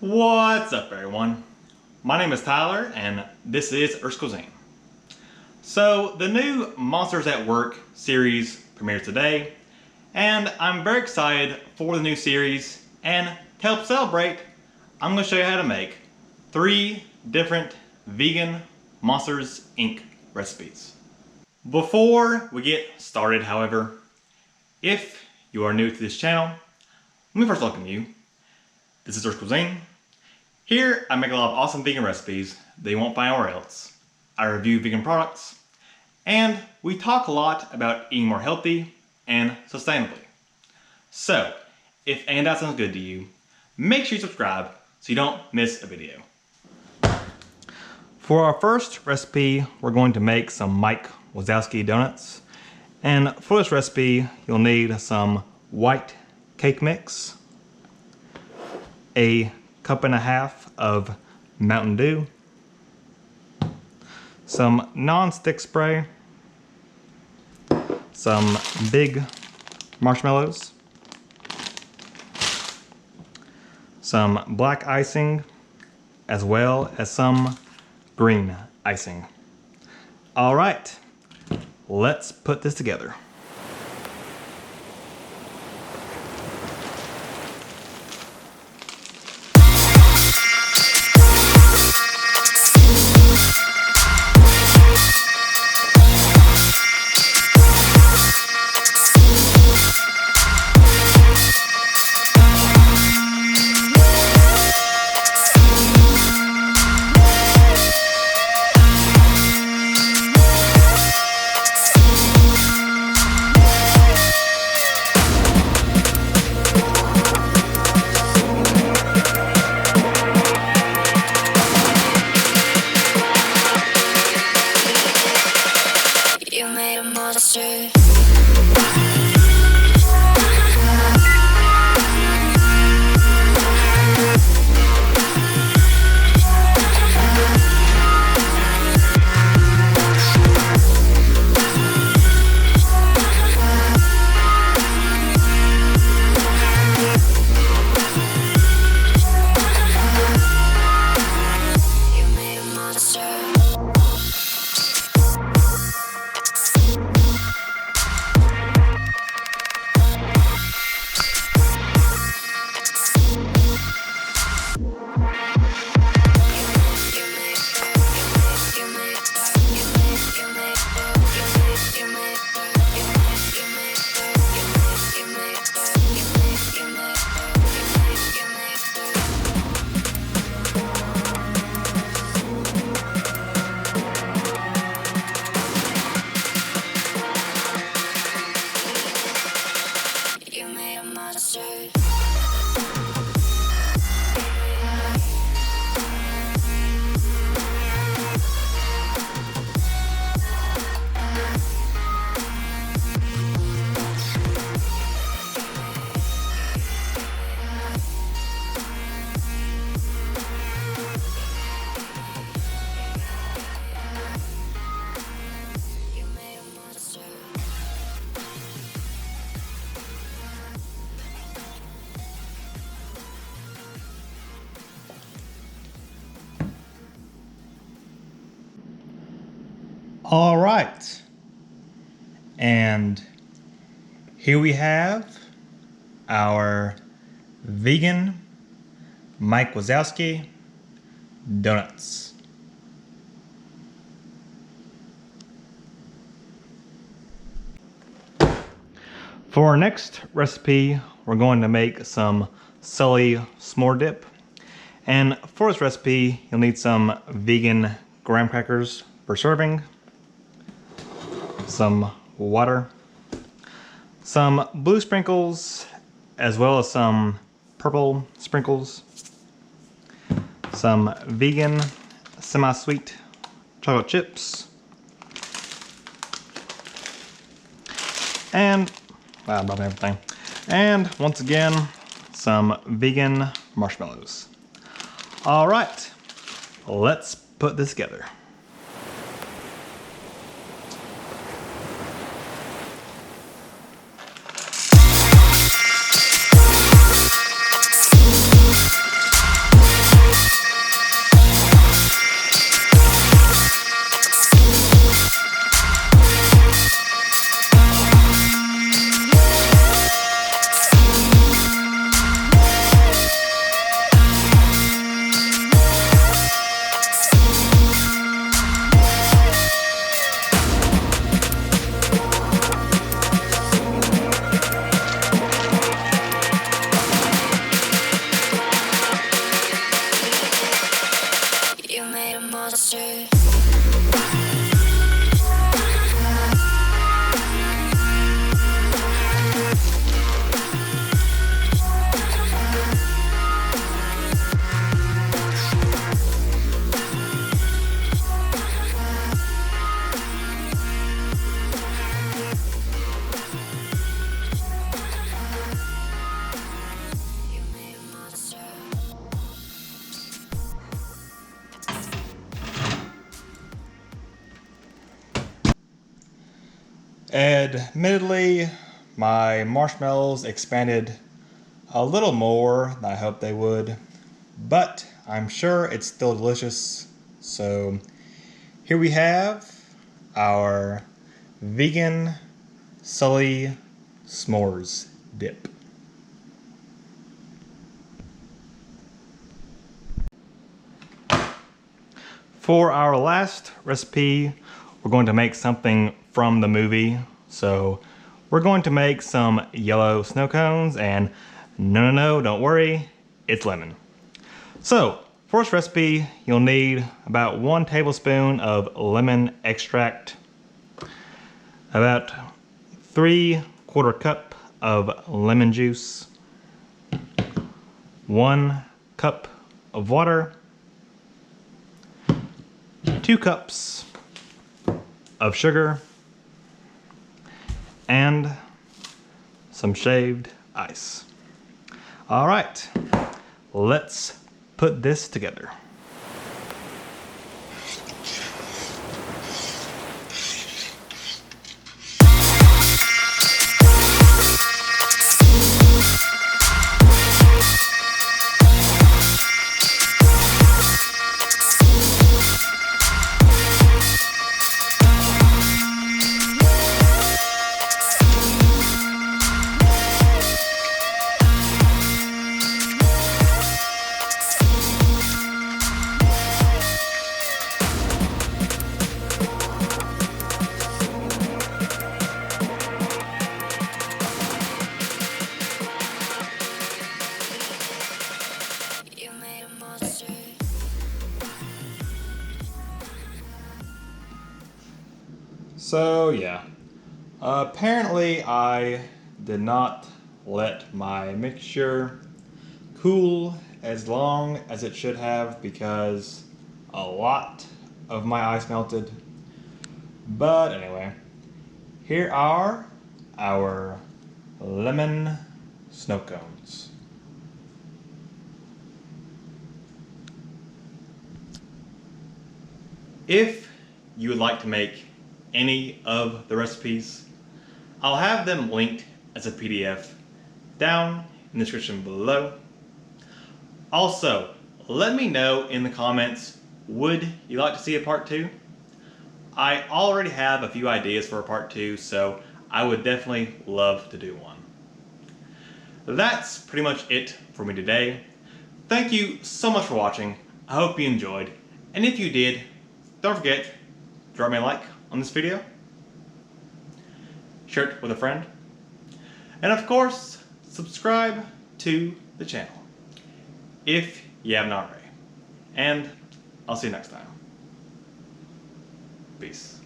What's up, everyone? My name is Tyler, and this is Earth's Cuisine. So, the new Monsters at Work series premieres today, and I'm very excited for the new series. And to help celebrate, I'm going to show you how to make 3 different vegan Monsters Inc. recipes. Before we get started, however, if you are new to this channel, let me first welcome you. This is Earth's Cuisine. Here, I make a lot of awesome vegan recipes that you won't find anywhere else. I review vegan products, and we talk a lot about eating more healthy and sustainably. So, if any of that sounds good to you, make sure you subscribe so you don't miss a video. For our first recipe, we're going to make some Mike Wazowski donuts. And for this recipe, you'll need some white cake mix, a 1.5 cups of Mountain Dew, some non-stick spray, some big marshmallows, some black icing, as well as some green icing. All right, let's put this together. All right, and here we have our vegan Mike Wazowski donuts. For our next recipe, we're going to make some Sully S'mores Dip. And for this recipe, you'll need some vegan graham crackers per serving, some water, some blue sprinkles, as well as some purple sprinkles, some vegan semi-sweet chocolate chips, and wow, about everything. And once again, some vegan marshmallows. All right, let's put this together. monster. Admittedly, my marshmallows expanded a little more than I hoped they would, but I'm sure it's still delicious. So here we have our vegan Sully S'mores Dip. For our last recipe, we're going to make something from the movie. So we're going to make some yellow snow cones, and no, don't worry, it's lemon. So for this recipe, you'll need about 1 tablespoon of lemon extract, about 3/4 cup of lemon juice, 1 cup of water, 2 cups of sugar, and some shaved ice. All right, let's put this together. You made a monster. So yeah, apparently I did not let my mixture cool as long as it should have, because a lot of my ice melted. But anyway, here are our lemon snow cones. If you would like to make any of the recipes, I'll have them linked as a PDF down in the description below. Also, let me know in the comments, would you like to see a part 2? I already have a few ideas for a part 2, so I would definitely love to do one. That's pretty much it for me today. Thank you so much for watching. I hope you enjoyed. And if you did, don't forget to drop me a like on this video, share it with a friend, and of course, subscribe to the channel if you haven't already. And I'll see you next time. Peace.